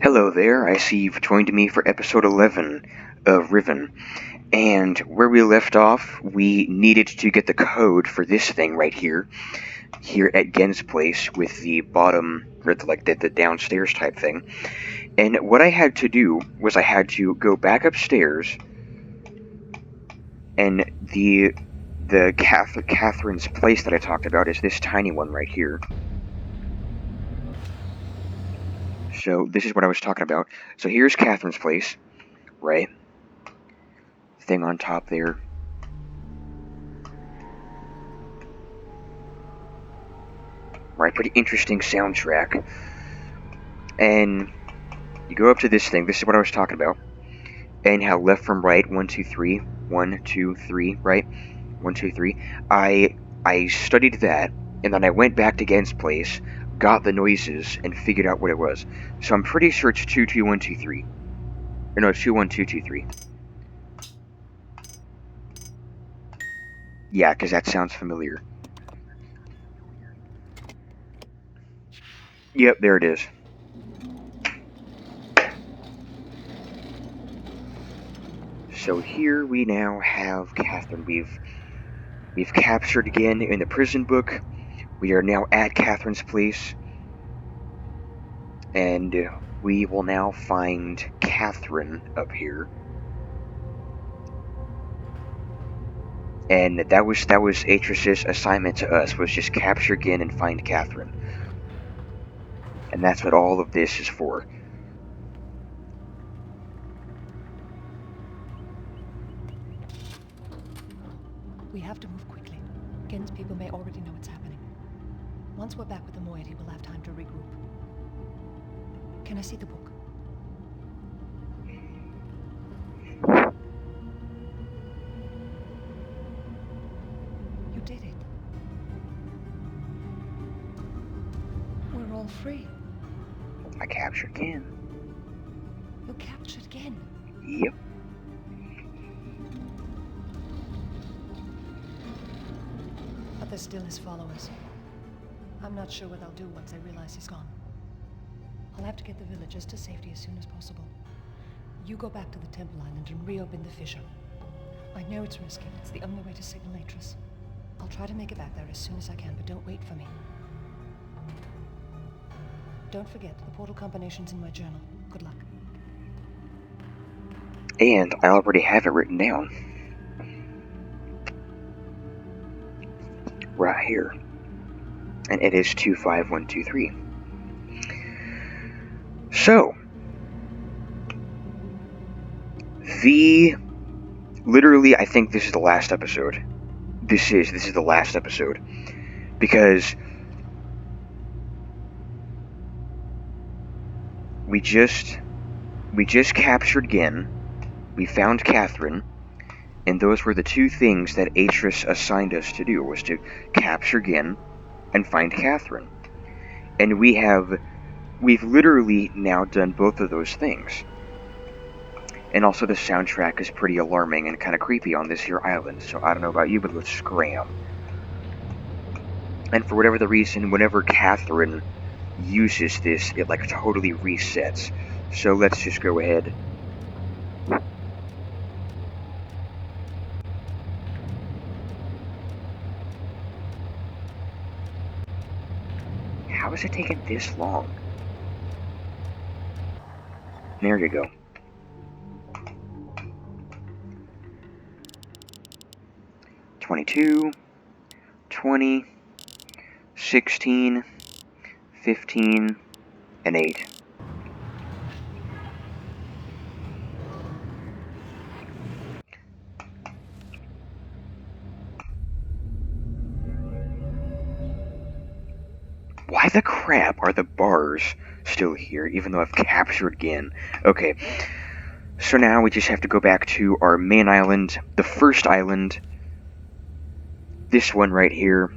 Hello there, I see you've joined me for episode 11 of Riven, and where we left off, we needed to get the code for this thing right here at Gen's place with the bottom, or the downstairs type thing, and what I had to do was I had to go back upstairs, and Catherine's place that I talked about is this tiny one right here. So this is what I was talking about. So here's Catherine's place, right? Thing on top there. Right, pretty interesting soundtrack. And you go up to this thing. This is what I was talking about. And how left from right, 1, 2, 3, 1, 2, 3, right? 1, 2, 3. I studied that, and then I went back to Gen's place, got the noises, and figured out what it was. So I'm pretty sure it's 2, 2, 1, 2, 3. Or no, it's 2, 1, 2, 2, 3. Yeah, because that sounds familiar. Yep, there it is. So here we now have Catherine. We've captured again in the prison book. We are now at Catherine's place, and we will now find Catherine up here. And that was Atris's assignment to us, was just capture Gin and find Catherine. And that's what all of this is for. We have to move quickly. Gen's people may already know what's happening. Once we're back with the moiety, we'll have time to regroup. Can I see the book? You did it. We're all free. I captured Gin. You captured Gen. Yep. But there's still his followers. I'm not sure what I'll do once I realize he's gone. I'll have to get the villagers to safety as soon as possible. You go back to the Temple Island and reopen the fissure. I know it's risky, but it's the only way to signal Atris. I'll try to make it back there as soon as I can, but don't wait for me. Don't forget, the portal combination's in my journal. Good luck. And I already have it written down. Right here. And it is 25123. So, literally, I think this is the last episode. This is the last episode. Because we just captured Gin, we found Catherine, and those were the two things that Atris assigned us to do, was to capture Gin and find Catherine. And we've literally now done both of those things. And also the soundtrack is pretty alarming and kind of creepy on this here island, so I don't know about you, but let's scram. And for whatever the reason, whenever Catherine uses this, it like totally resets. So let's just go ahead. How is it taking this long? There you go. $22, $20, $16, $15, and $8. Why the crap are the bars still here, even though I've captured Gin? Okay, so now we just have to go back to our main island, the first island, this one right here,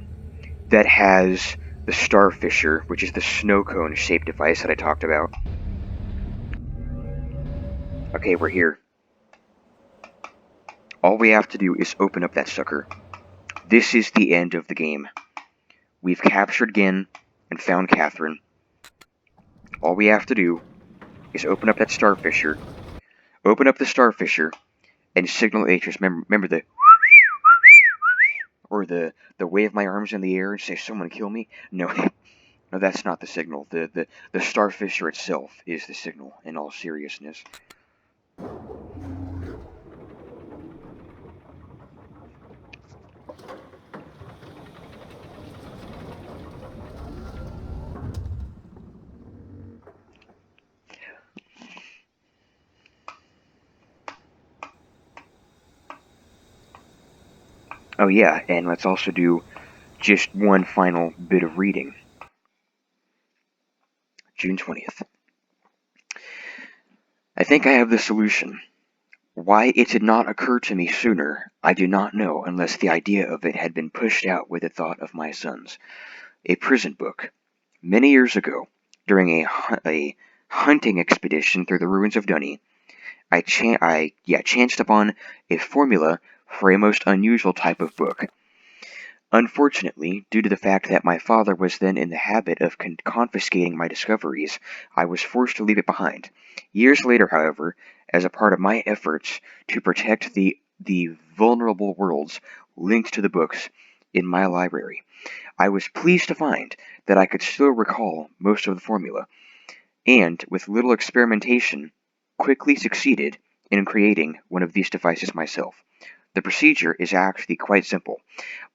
that has the Starfisher, which is the snow cone shaped device that I talked about. Okay, we're here. All we have to do is open up that sucker. This is the end of the game. We've captured Gin and found Catherine. All we have to do is open up that starfisher, open up the starfisher, and signal Atrus. Remember the or the wave my arms in the air and say, "Someone kill me." No, no, that's not the signal. The starfisher itself is the signal. In all seriousness. Oh yeah, and let's also do just one final bit of reading. June 20th. I think I have the solution. Why it did not occur to me sooner, I do not know unless the idea of it had been pushed out with the thought of my sons. A prison book. Many years ago, during a hunting expedition through the ruins of Dunny, I chanced upon a formula for a most unusual type of book. Unfortunately, due to the fact that my father was then in the habit of confiscating my discoveries, I was forced to leave it behind. Years later, however, as a part of my efforts to protect the vulnerable worlds linked to the books in my library, I was pleased to find that I could still recall most of the formula, and, with little experimentation, quickly succeeded in creating one of these devices myself. The procedure is actually quite simple.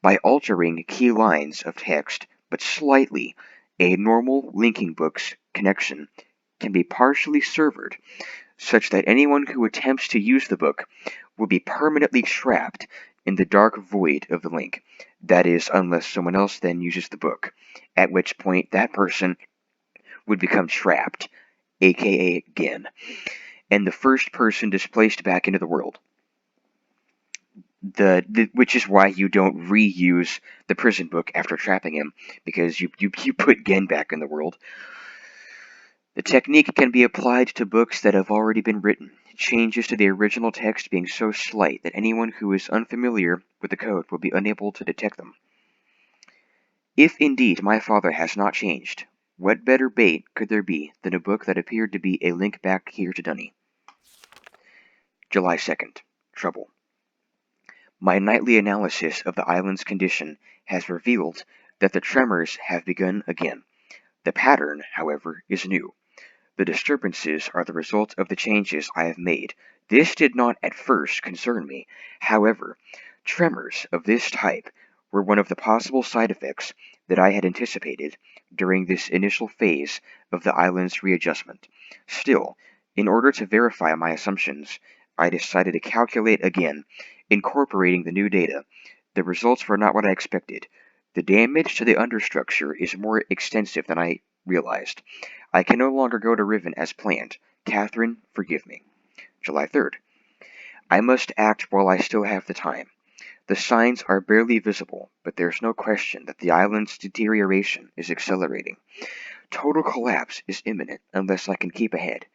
By altering key lines of text but slightly, a normal linking book's connection can be partially severed such that anyone who attempts to use the book will be permanently trapped in the dark void of the link. That is, unless someone else then uses the book, at which point that person would become trapped, aka again, and the first person displaced back into the world. Which is why you don't reuse the prison book after trapping him, because you put Gen back in the world. The technique can be applied to books that have already been written, changes to the original text being so slight that anyone who is unfamiliar with the code will be unable to detect them. If indeed my father has not changed, what better bait could there be than a book that appeared to be a link back here to Dunny? July 2nd. Trouble. My nightly analysis of the island's condition has revealed that the tremors have begun again. The pattern, however, is new. The disturbances are the result of the changes I have made. This did not at first concern me. However, tremors of this type were one of the possible side effects that I had anticipated during this initial phase of the island's readjustment. Still, in order to verify my assumptions, I decided to calculate again, incorporating the new data. The results were not what I expected. The damage to the understructure is more extensive than I realized. I can no longer go to Riven as planned. Catherine, forgive me. July 3rd. I must act while I still have the time. The signs are barely visible, but there's no question that the island's deterioration is accelerating. Total collapse is imminent unless I can keep ahead,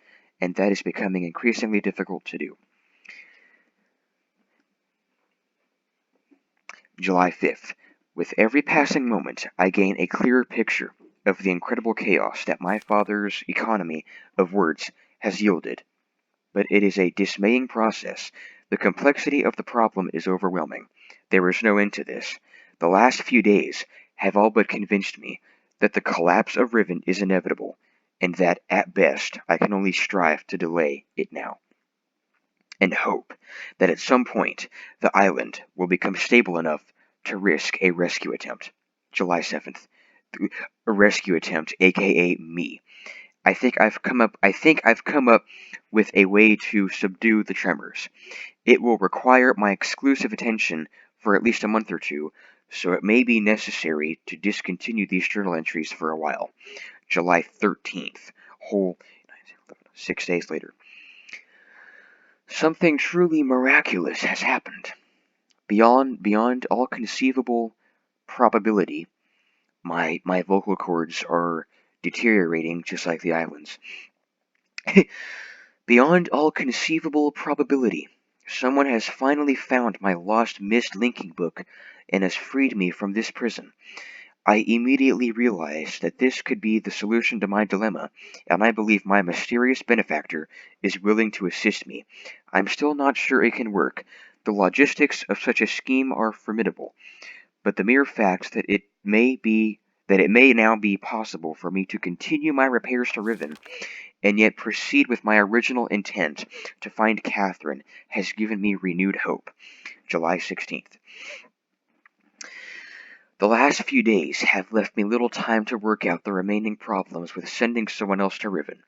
and that is becoming increasingly difficult to do. July 5th. With every passing moment, I gain a clearer picture of the incredible chaos that my father's economy of words has yielded. But it is a dismaying process. The complexity of the problem is overwhelming. There is no end to this. The last few days have all but convinced me that the collapse of Riven is inevitable, and that, at best, I can only strive to delay it now, and hope that at some point the island will become stable enough to risk a rescue attempt. July 7th. A rescue attempt, aka me. I think I've come up with a way to subdue the tremors. It will require my exclusive attention for at least a month or two, so it may be necessary to discontinue these journal entries for a while. July 13th. Whole 6 days later. Something truly miraculous has happened. Beyond all conceivable probability, my vocal cords are deteriorating just like the islands. Beyond all conceivable probability, someone has finally found my lost Myst linking book and has freed me from this prison. I immediately realized that this could be the solution to my dilemma, and I believe my mysterious benefactor is willing to assist me. I'm still not sure it can work. The logistics of such a scheme are formidable, but the mere fact that it may now be possible for me to continue my repairs to Riven, and yet proceed with my original intent to find Catherine, has given me renewed hope. July 16th. The last few days have left me little time to work out the remaining problems with sending someone else to Riven.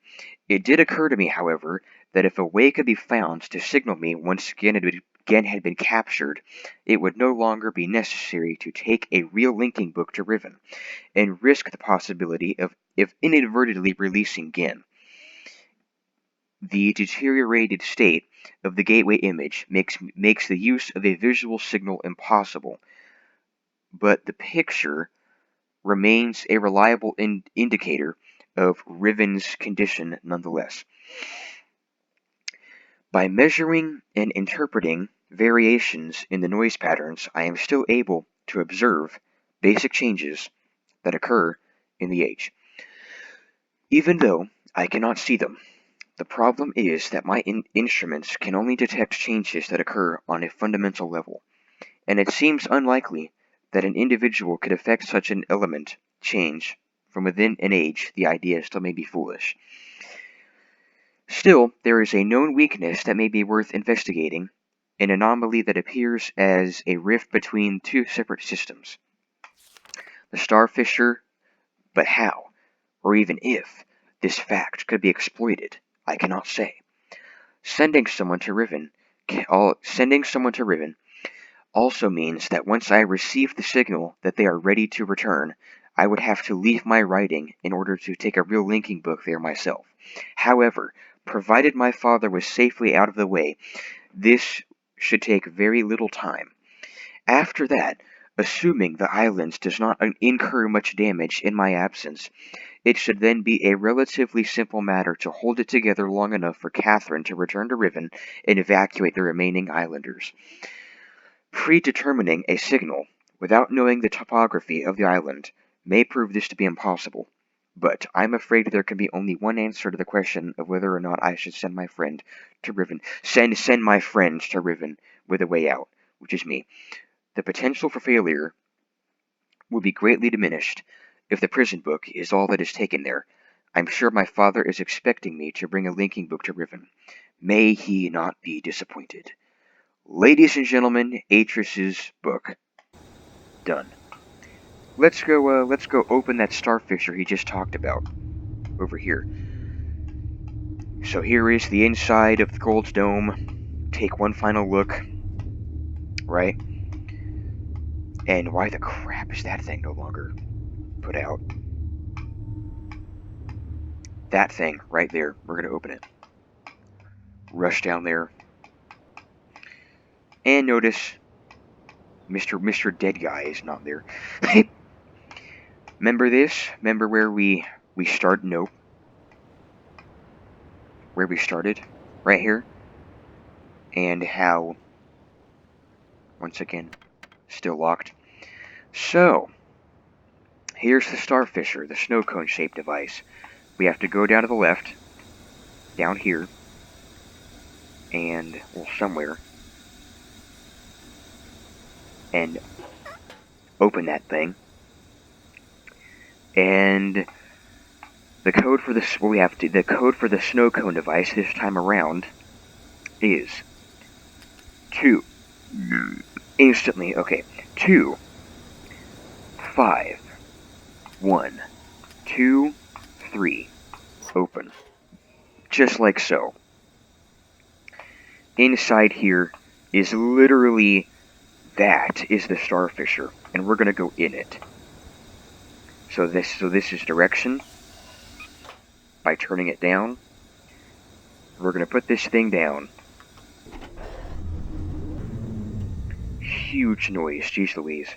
It did occur to me, however, that if a way could be found to signal me once Gen had been captured, it would no longer be necessary to take a real linking book to Riven, and risk the possibility of inadvertently releasing Gen. The deteriorated state of the gateway image makes the use of a visual signal impossible, but the picture remains a reliable indicator of Riven's condition nonetheless. By measuring and interpreting variations in the noise patterns, I am still able to observe basic changes that occur in the age. Even though I cannot see them, the problem is that my instruments can only detect changes that occur on a fundamental level, and it seems unlikely that an individual could affect such an element change from within an age. The idea still may be foolish. Still, there is a known weakness that may be worth investigating, an anomaly that appears as a rift between two separate systems. The Starfisher, but how, or even if, this fact could be exploited, I cannot say. Sending someone to Riven also means that once I receive the signal that they are ready to return, I would have to leave my writing in order to take a real linking book there myself. However, provided my father was safely out of the way, this should take very little time. After that, assuming the islands does not incur much damage in my absence, it should then be a relatively simple matter to hold it together long enough for Catherine to return to Riven and evacuate the remaining islanders. Predetermining a signal without knowing the topography of the island may prove this to be impossible, but I'm afraid there can be only one answer to the question of whether or not I should send my friend to Riven. Send my friend to Riven with a way out, which is me. The potential for failure will be greatly diminished if the prison book is all that is taken there. I'm sure my father is expecting me to bring a linking book to Riven. May he not be disappointed. Ladies and gentlemen, Atris's book. Done. Let's go open that starfisher he just talked about over here. So here is the inside of the Gold's Dome. Take one final look, right? And why the crap is that thing no longer put out? That thing right there. We're gonna open it. Rush down there. And notice Mr. Dead Guy is not there. Remember this? Remember where we start? Nope. Where we started? Right here. And how, once again, still locked. So, here's the starfisher, the snow cone shaped device. We have to go down to the left, down here, and, well, somewhere, and open that thing. And the code for the code for the snow cone device this time around is 2. Instantly, okay. 2, 5, 1, 2, 3. Open. Just like so. Inside here is literally that is the starfisher, and we're gonna go in it. So this is direction. By turning it down, we're gonna put this thing down. Huge noise, jeez Louise.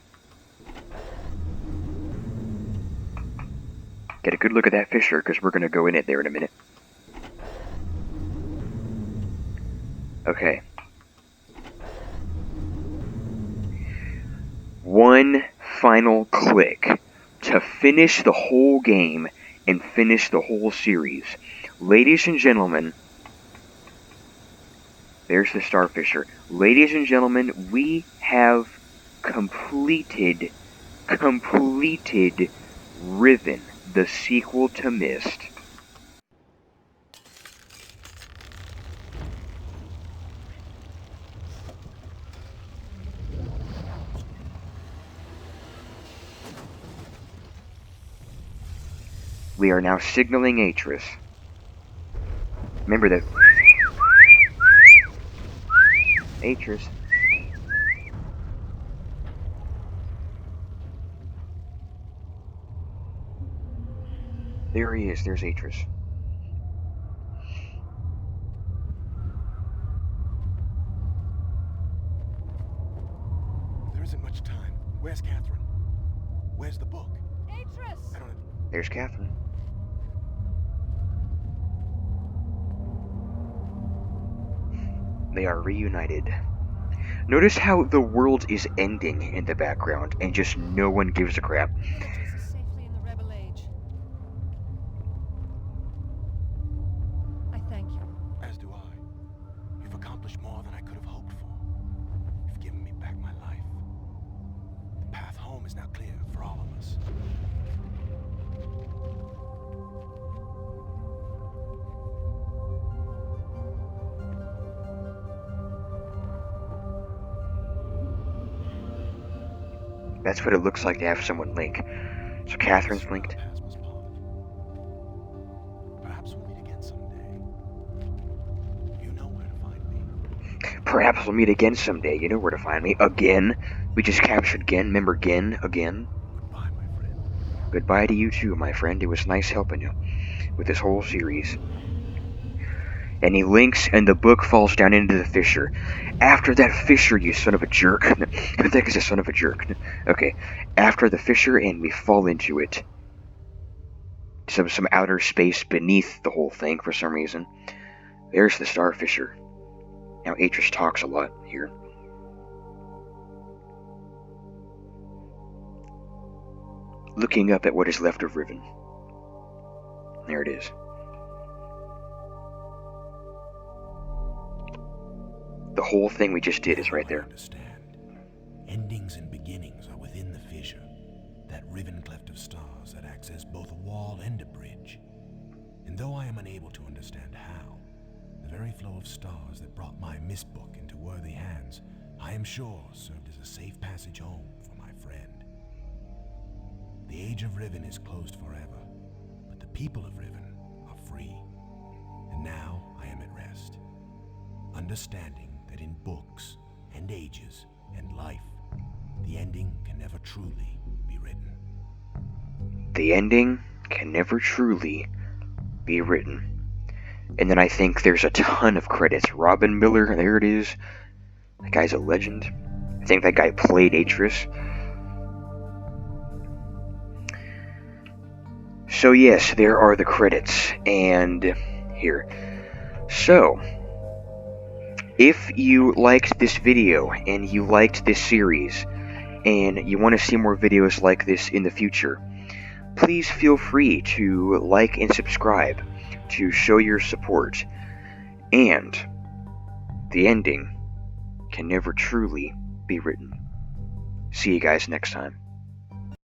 Get a good look at that fisher, because we're gonna go in it there in a minute. Okay. One final click to finish the whole game and finish the whole series. Ladies and gentlemen, there's the Starfisher. Ladies and gentlemen, we have completed Riven, the sequel to Myst. We are now signaling Atris. Remember that. Atris. There he is. There's Atris. There isn't much time. Where's Catherine? Where's the book? Atris! I don't... There's Catherine. They are reunited. Notice how the world is ending in the background and just no one gives a crap. The villagers are safely in the Rebel Age. I thank you. As do I. You've accomplished more than I could have hoped for. You've given me back my life. The path home is now clear for all of us. That's what it looks like to have someone link. So Catherine's linked. Perhaps we'll meet again someday. You know where to find me. Perhaps we'll meet again someday. You know where to find me. Again. We just captured Gen. Remember Gen? Again. Goodbye, my friend. Goodbye to you too, my friend. It was nice helping you with this whole series. And he links, and the book falls down into the fissure. After that fissure, you son of a jerk. Who the heck is a son of a jerk? Okay, after the fissure, and we fall into it. Some outer space beneath the whole thing for some reason. There's the Starfisher. Now Atris talks a lot here. Looking up at what is left of Riven. There it is. The whole thing we just did is right there. I understand. Endings and beginnings are within the fissure. That riven cleft of stars that acts as both a wall and a bridge. And though I am unable to understand how, the very flow of stars that brought my Myst book into worthy hands, I am sure served as a safe passage home for my friend. The age of Riven is closed forever, but the people of Riven are free. And now I am at rest, understanding that in books and ages and life, the ending can never truly be written. The ending can never truly be written. And then I think there's a ton of credits. Robin Miller, there it is. That guy's a legend. I think that guy played Atris. So yes, there are the credits. And here. So, if you liked this video and you liked this series and you want to see more videos like this in the future, please feel free to like and subscribe to show your support. And the ending can never truly be written. See you guys next time.